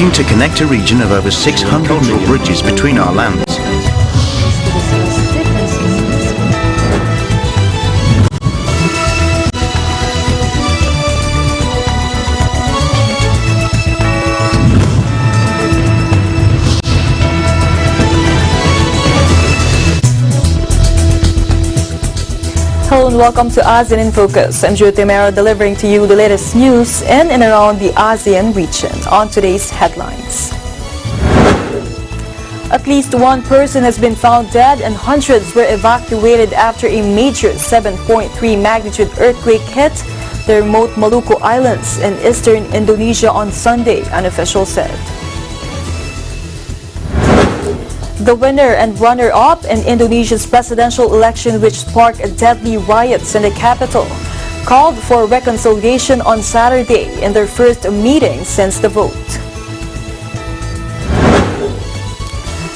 aiming to connect a region of over 600 new bridges between our lands. Hello and welcome to ASEAN in Focus. I'm Jyoti Mera delivering to you the latest news in and around the ASEAN region on today's headlines. At least one person has been found dead and hundreds were evacuated after a major 7.3 magnitude earthquake hit the remote Maluku Islands in eastern Indonesia on Sunday, an official said. The winner and runner-up in Indonesia's presidential election, which sparked deadly riots in the capital, called for reconciliation on Saturday in their first meeting since the vote.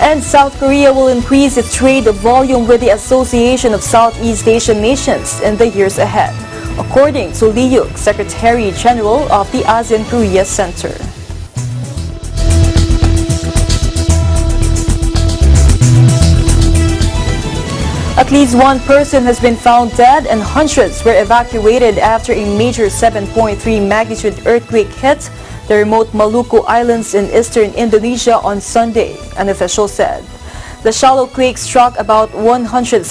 And South Korea will increase its trade volume with the Association of Southeast Asian Nations in the years ahead, according to Lee Yuk, Secretary General of the ASEAN Korea Center. At least one person has been found dead and hundreds were evacuated after a major 7.3 magnitude earthquake hit the remote Maluku Islands in eastern Indonesia on Sunday, an official said. The shallow quake struck about 165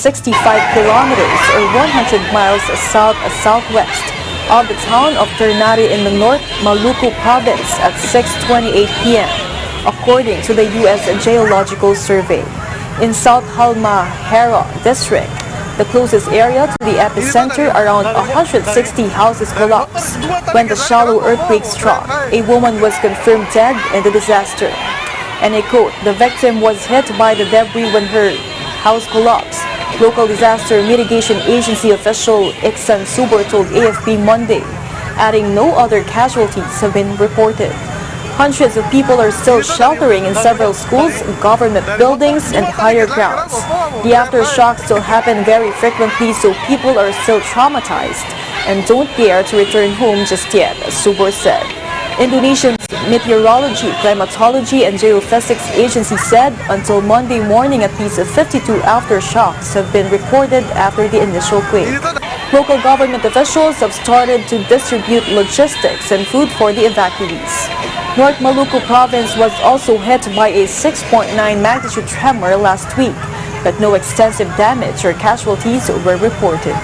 kilometers or 100 miles south-southwest of the town of Ternate in the North Maluku province at 6:28 p.m., according to the U.S. Geological Survey. In South Halmahera district, the closest area to the epicenter, around 160 houses collapsed when the shallow earthquake struck. A woman was confirmed dead in the disaster. And I quote, "The victim was hit by the debris when her house collapsed," local disaster mitigation agency official Iksan Subur told AFP Monday, adding no other casualties have been reported. Hundreds of people are still sheltering in several schools, government buildings, and higher grounds. The aftershocks still happen very frequently, so people are still traumatized and don't dare to return home just yet, Subur said. Indonesia's Meteorology, Climatology, and Geophysics Agency said until Monday morning at least 52 aftershocks have been recorded after the initial quake. Local government officials have started to distribute logistics and food for the evacuees. North Maluku province was also hit by a 6.9 magnitude tremor last week, but no extensive damage or casualties were reported.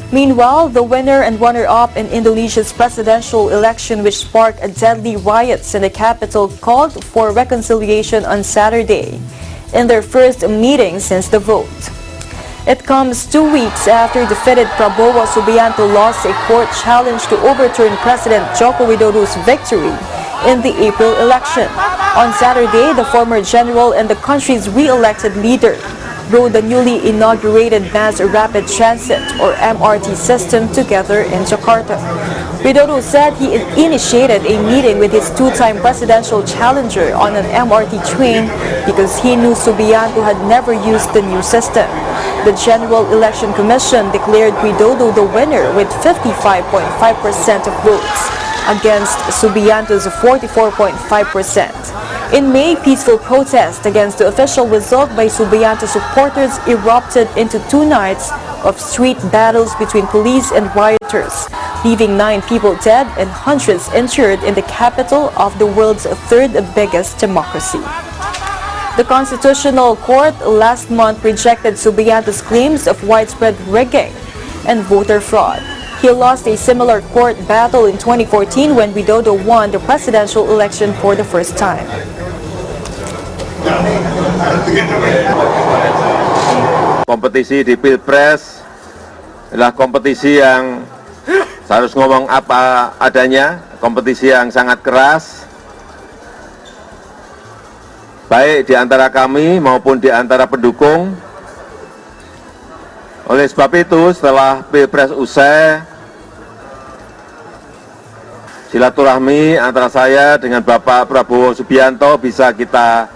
Meanwhile, the winner and runner-up in Indonesia's presidential election, which sparked deadly riots in the capital, called for reconciliation on Saturday in their first meeting since the vote. It comes 2 weeks after defeated Prabowo Subianto lost a court challenge to overturn President Joko Widodo's victory in the April election. On Saturday, the former general and the country's re-elected leader rode the newly inaugurated Mass Rapid Transit or MRT system together in Jakarta. Widodo said he initiated a meeting with his two-time presidential challenger on an MRT train because he knew Subianto had never used the new system. The General Election Commission declared Widodo the winner with 55.5% of votes against Subianto's 44.5%. In May, peaceful protests against the official result by Subianto supporters erupted into 2 nights of street battles between police and rioters, leaving 9 people dead and hundreds injured in the capital of the world's third biggest democracy. The Constitutional Court last month rejected Subianto's claims of widespread rigging and voter fraud. He lost a similar court battle in 2014 when Widodo won the presidential election for the first time. Kompetisi di Pilpres adalah kompetisi yang harus ngomong apa adanya, kompetisi yang sangat keras, baik di antara kami maupun di antara pendukung. Oleh sebab itu, setelah Pilpres usai, silaturahmi antara saya dengan Bapak Prabowo Subianto bisa kita,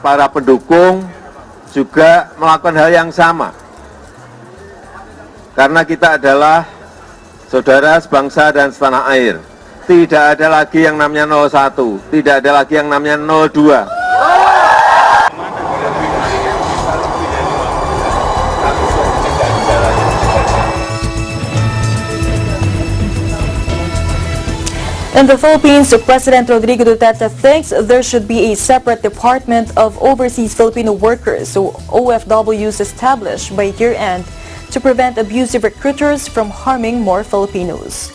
para pendukung, juga melakukan hal yang sama. Karena kita adalah saudara sebangsa dan setanah air, tidak ada lagi yang namanya 01, tidak ada lagi yang namanya 02. In the Philippines, President Rodrigo Duterte thinks there should be a separate Department of Overseas Filipino Workers, or OFWs, established by year-end to prevent abusive recruiters from harming more Filipinos.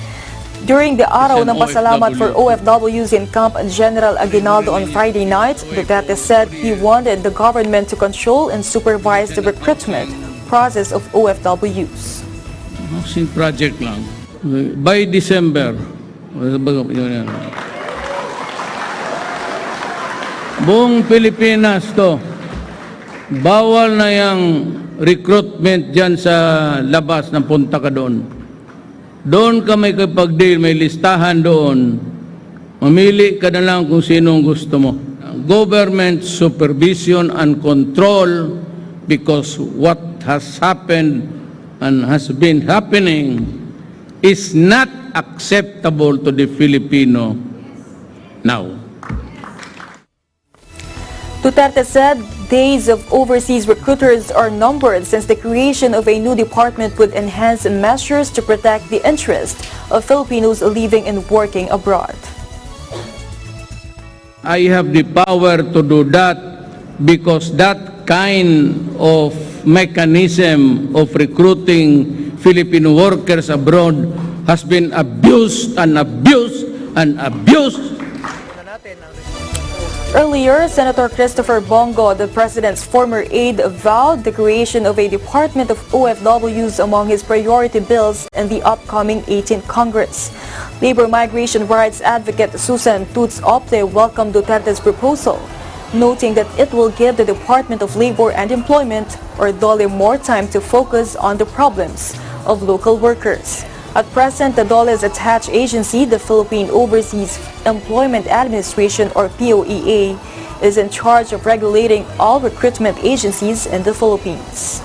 During the Araw ng Pasalamat for OFWs in Camp General Aguinaldo on Friday night, Duterte said he wanted the government to control and supervise the recruitment process of OFWs. Housing project lang. By December, buong Pilipinas to, bawal na yung recruitment dyan sa labas ng punta ka doon. Doon ka may kapag-deal, may listahan doon. Mamili ka na lang kung sinong gusto mo. Government supervision and control, because what has happened and has been happening is not acceptable to the Filipino now. Duterte said days of overseas recruiters are numbered since the creation of a new department would enhance measures to protect the interest of Filipinos living and working abroad. I have the power to do that because that kind of mechanism of recruiting Filipino workers abroad has been abused and abused and abused. Earlier, Senator Christopher Bongo, the president's former aide, vowed the creation of a Department of OFWs among his priority bills in the upcoming 18th Congress. Labor migration rights advocate Susan Toots Ople welcomed Duterte's proposal, noting that it will give the Department of Labor and Employment, or DOLE, more time to focus on the problems of local workers. At present, the DOLE's attached agency, the Philippine Overseas Employment Administration, or POEA, is in charge of regulating all recruitment agencies in the Philippines.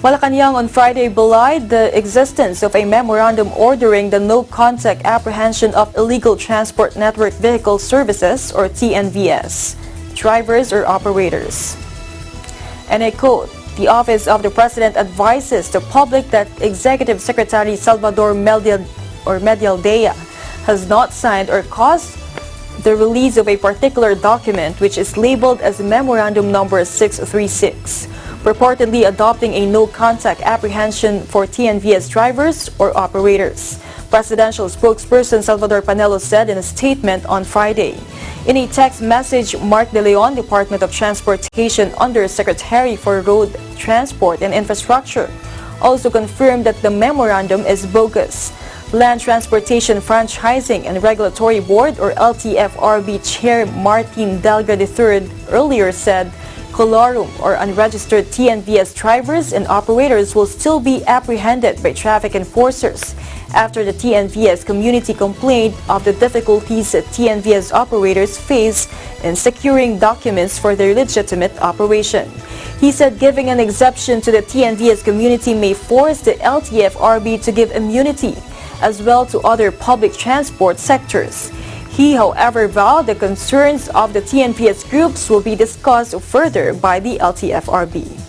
Malacanang on Friday belied the existence of a memorandum ordering the no-contact apprehension of illegal transport network vehicle services, or TNVS, drivers or operators. And I quote, "The Office of the President advises the public that Executive Secretary Salvador Medialdea has not signed or caused the release of a particular document which is labeled as Memorandum Number 636, purportedly adopting a no-contact apprehension for TNVS drivers or operators," Presidential spokesperson Salvador Panelo said in a statement on Friday. In a text message, Mark De Leon, Department of Transportation Under Secretary for Road Transport and Infrastructure, also confirmed that the memorandum is bogus. Land Transportation Franchising and Regulatory Board, or LTFRB Chair Martin Delga III earlier said colorum, or unregistered TNVS drivers and operators, will still be apprehended by traffic enforcers after the TNVS community complained of the difficulties that TNVS operators face in securing documents for their legitimate operation. He said giving an exception to the TNVS community may force the LTFRB to give immunity as well to other public transport sectors. He, however, vowed the concerns of the TNVS groups will be discussed further by the LTFRB.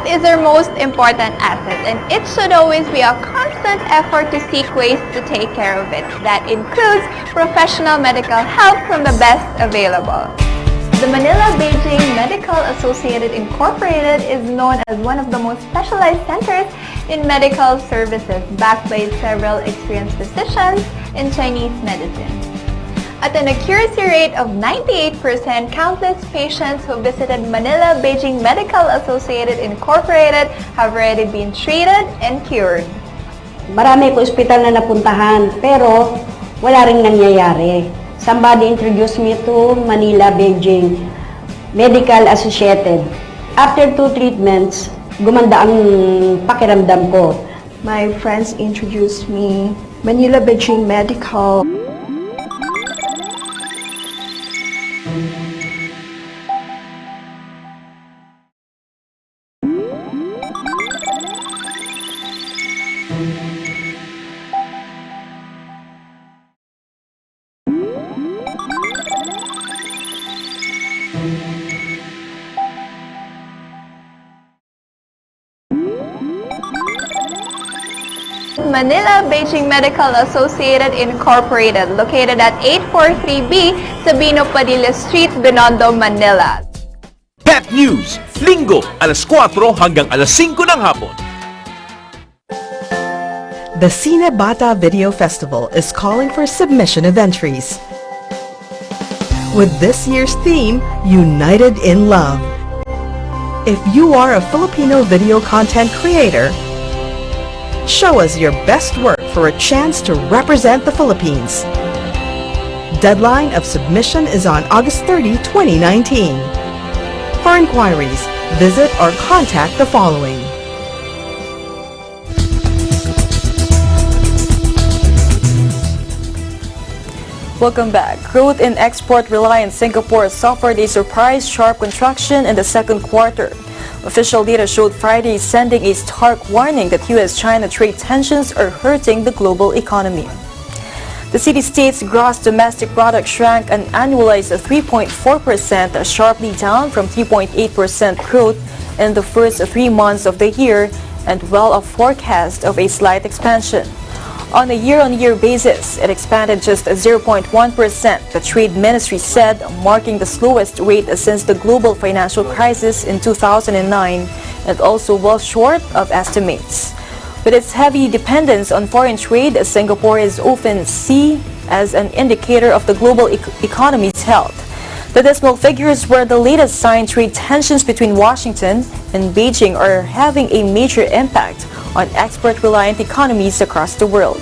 Is our most important asset, and it should always be a constant effort to seek ways to take care of it. That includes professional medical help from the best available. The Manila-Beijing Medical Associated Incorporated is known as one of the most specialized centers in medical services, backed by several experienced physicians in Chinese medicine. At an accuracy rate of 98%, countless patients who visited Manila-Beijing Medical Associated Incorporated have already been treated and cured. Marami ko ospital na napuntahan, pero wala ring nangyayari. Somebody introduced me to Manila-Beijing Medical Associated. After 2 treatments, gumanda ang pakiramdam ko. My friends introduced me Manila-Beijing Medical. Manila-Beijing Medical Associated Incorporated, located at 843B Sabino Padilla Street, Binondo, Manila. Pet News, Linggo, alas 4 hanggang alas 5 ng hapon. The Cine Bata Video Festival is calling for submission of entries, with this year's theme, United in Love. If you are a Filipino video content creator, show us your best work for a chance to represent the Philippines. Deadline of submission is on August 30, 2019. For inquiries, visit or contact the following. Welcome back. Growth in export-reliant Singapore suffered a surprise sharp contraction in the second quarter. Official data showed Friday sending a stark warning that U.S.-China trade tensions are hurting the global economy. The city-state's gross domestic product shrank an annualized 3.4%, sharply down from 3.8% growth in the first 3 months of the year and well off forecast of a slight expansion. On a year-on-year basis, it expanded just 0.1%, the Trade Ministry said, marking the slowest rate since the global financial crisis in 2009 and also well short of estimates. With its heavy dependence on foreign trade, Singapore is often seen as an indicator of the global economy's health. The decimal figures were the latest sign trade tensions between Washington and Beijing are having a major impact on export-reliant economies across the world.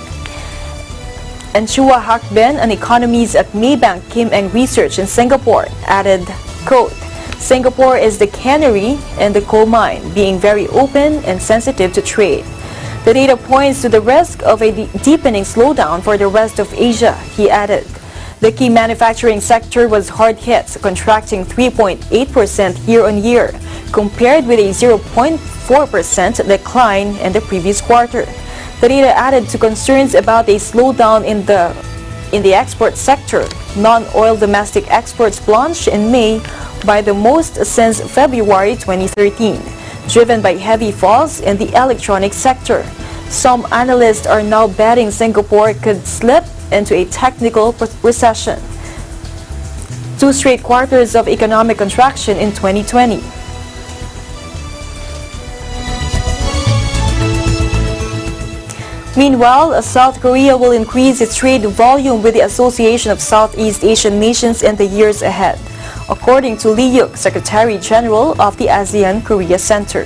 And Chua Hak Bin, an economist at Maybank Kim Eng Research in Singapore, added, quote, Singapore is the canary in the coal mine, being very open and sensitive to trade. The data points to the risk of a deepening slowdown for the rest of Asia, he added. The key manufacturing sector was hard hit, contracting 3.8% year-on-year, compared with a 0.4% decline in the previous quarter. The data added to concerns about a slowdown in the export sector. Non-oil domestic exports plunged in May by the most since February 2013, driven by heavy falls in the electronics sector. Some analysts are now betting Singapore could slip into a technical recession. 2 straight quarters of economic contraction in 2020. Meanwhile, South Korea will increase its trade volume with the Association of Southeast Asian Nations in the years ahead, according to Lee Yuk, Secretary General of the ASEAN Korea Center.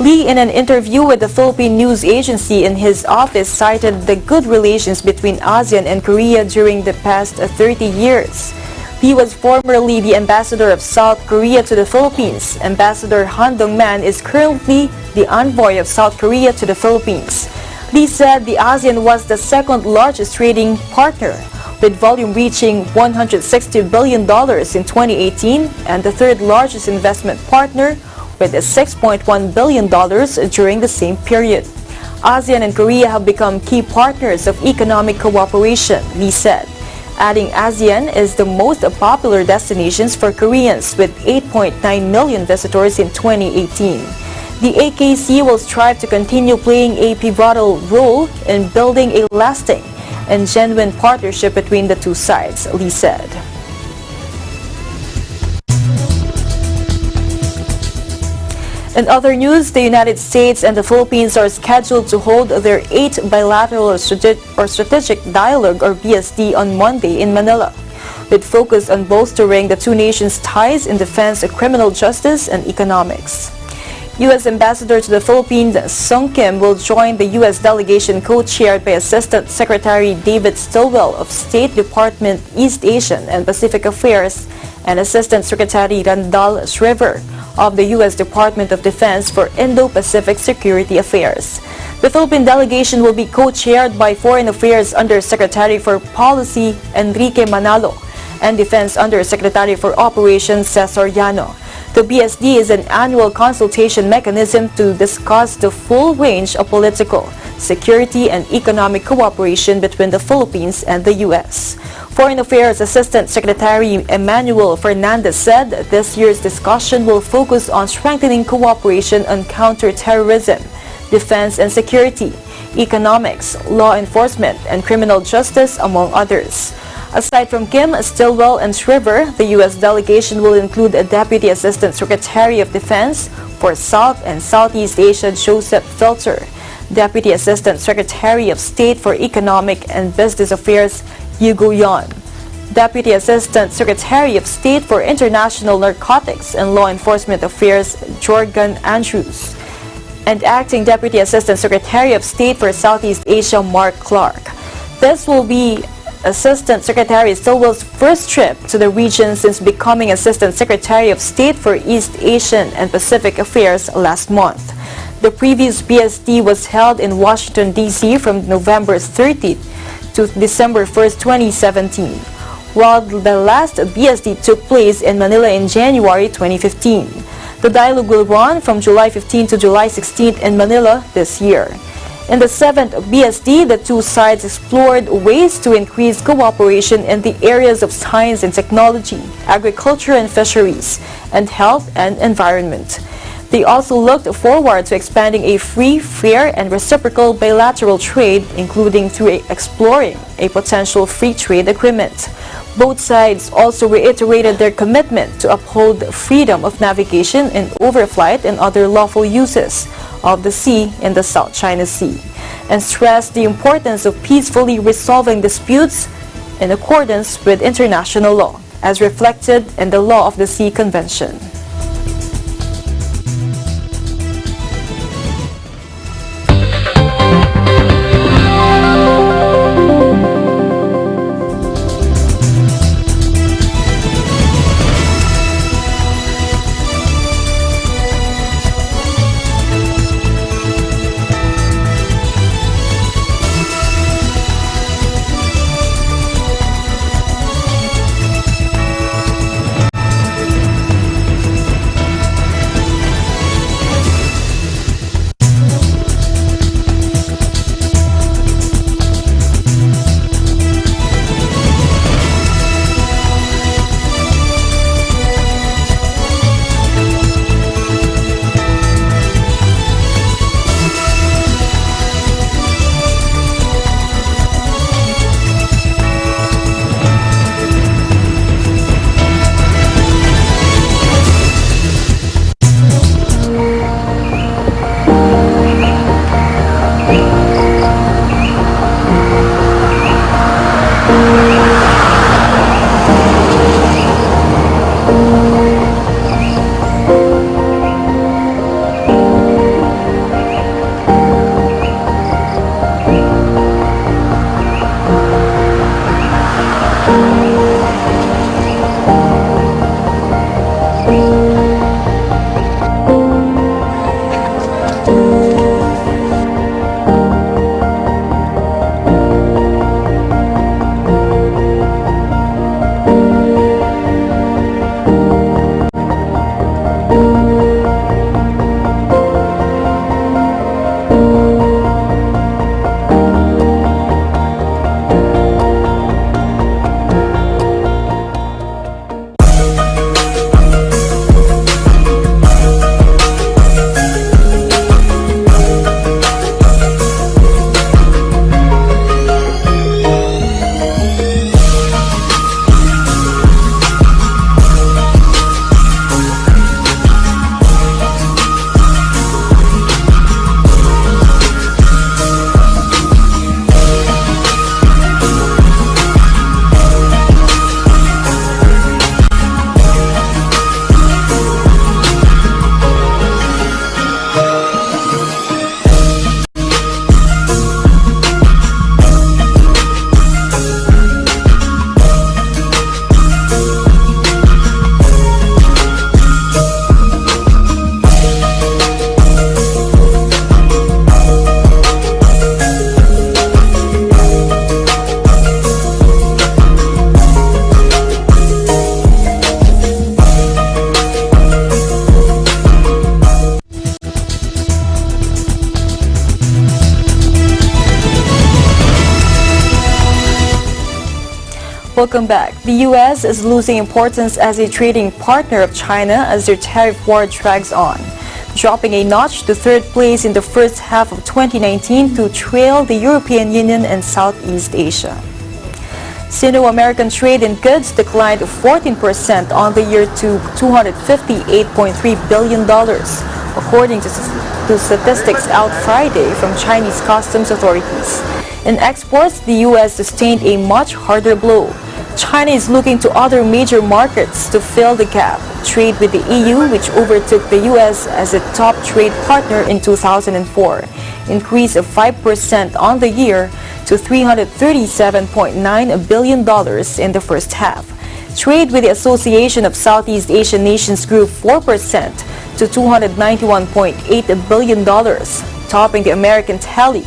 Lee, in an interview with the Philippine News Agency in his office, cited the good relations between ASEAN and Korea during the past 30 years. Lee was formerly the ambassador of South Korea to the Philippines. Ambassador Han Dong-man is currently the envoy of South Korea to the Philippines. Lee said the ASEAN was the second largest trading partner, with volume reaching $160 billion in 2018 and the third largest investment partner with $6.1 billion during the same period. ASEAN and Korea have become key partners of economic cooperation, Lee said, adding ASEAN is the most popular destinations for Koreans with 8.9 million visitors in 2018. The AKC will strive to continue playing a pivotal role in building a lasting and genuine partnership between the two sides, Lee said. In other news, the United States and the Philippines are scheduled to hold their 8th Bilateral or Strategic Dialogue or BSD on Monday in Manila, with focus on bolstering the two nations' ties in defense of criminal justice and economics. U.S. Ambassador to the Philippines, Sung Kim, will join the U.S. delegation co-chaired by Assistant Secretary David Stilwell of State Department East Asian and Pacific Affairs and Assistant Secretary Randall Shriver of the U.S. Department of Defense for Indo-Pacific Security Affairs. The Philippine delegation will be co-chaired by Foreign Affairs Undersecretary for Policy Enrique Manalo and Defense Undersecretary for Operations Cesar Llano. The BSD is an annual consultation mechanism to discuss the full range of political, security, and economic cooperation between the Philippines and the U.S. Foreign Affairs Assistant Secretary Emmanuel Fernandez said this year's discussion will focus on strengthening cooperation on counterterrorism, defense and security, economics, law enforcement, and criminal justice, among others. Aside from Kim, Stilwell, and Shriver, the U.S. delegation will include a Deputy Assistant Secretary of Defense for South and Southeast Asia, Joseph Filter, Deputy Assistant Secretary of State for Economic and Business Affairs, Hugo Yon, Deputy Assistant Secretary of State for International Narcotics and Law Enforcement Affairs, Jorgan Andrews, and Acting Deputy Assistant Secretary of State for Southeast Asia, Mark Clark. This will be Assistant Secretary Stilwell's first trip to the region since becoming Assistant Secretary of State for East Asian and Pacific Affairs last month. The previous BSD was held in Washington, D.C. from November 30th to December 1st, 2017, while the last BSD took place in Manila in January 2015. The dialogue will run from July 15 to July 16 in Manila this year. In the 7th BSD, the two sides explored ways to increase cooperation in the areas of science and technology, agriculture and fisheries, and health and environment. They also looked forward to expanding a free, fair, and reciprocal bilateral trade, including through exploring a potential free trade agreement. Both sides also reiterated their commitment to uphold freedom of navigation and overflight and other lawful uses of the sea in the South China Sea, and stressed the importance of peacefully resolving disputes in accordance with international law, as reflected in the Law of the Sea Convention. Welcome back. The U.S. is losing importance as a trading partner of China as their tariff war drags on, dropping a notch to third place in the first half of 2019 to trail the European Union and Southeast Asia. Sino-American trade in goods declined 14% on the year to $258.3 billion, according to statistics out Friday from Chinese customs authorities. In exports, the U.S. sustained a much harder blow. China is looking to other major markets to fill the gap. Trade with the EU, which overtook the U.S. as a top trade partner in 2004, increased of 5% on the year to $337.9 billion in the first half. Trade with the Association of Southeast Asian Nations grew 4% to $291.8 billion, topping the American tally.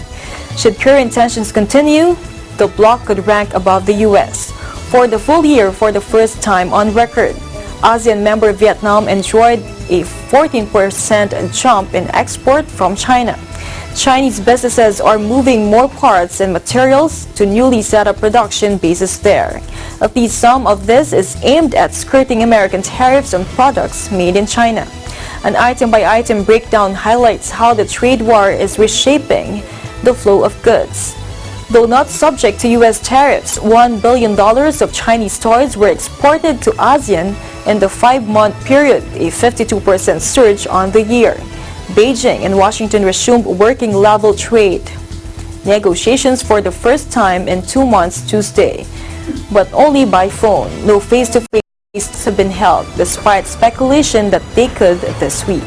Should current tensions continue, the bloc could rank above the U.S. For the full year, for the first time on record, ASEAN member Vietnam enjoyed a 14% jump in export from China. Chinese businesses are moving more parts and materials to newly set up production bases there. At least some of this is aimed at skirting American tariffs on products made in China. An item-by-item breakdown highlights how the trade war is reshaping the flow of goods. Though not subject to U.S. tariffs, $1 billion of Chinese toys were exported to ASEAN in the 5-month period, a 52% surge on the year. Beijing and Washington resumed working-level trade negotiations for the first time in 2 months Tuesday, but only by phone. No face-to-face have been held, despite speculation that they could this week.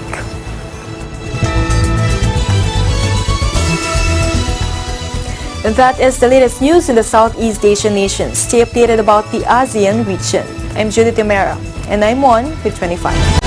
And that is the latest news in the Southeast Asian nations. Stay updated about the ASEAN region. I'm Judith Amera, and I'm on with 25.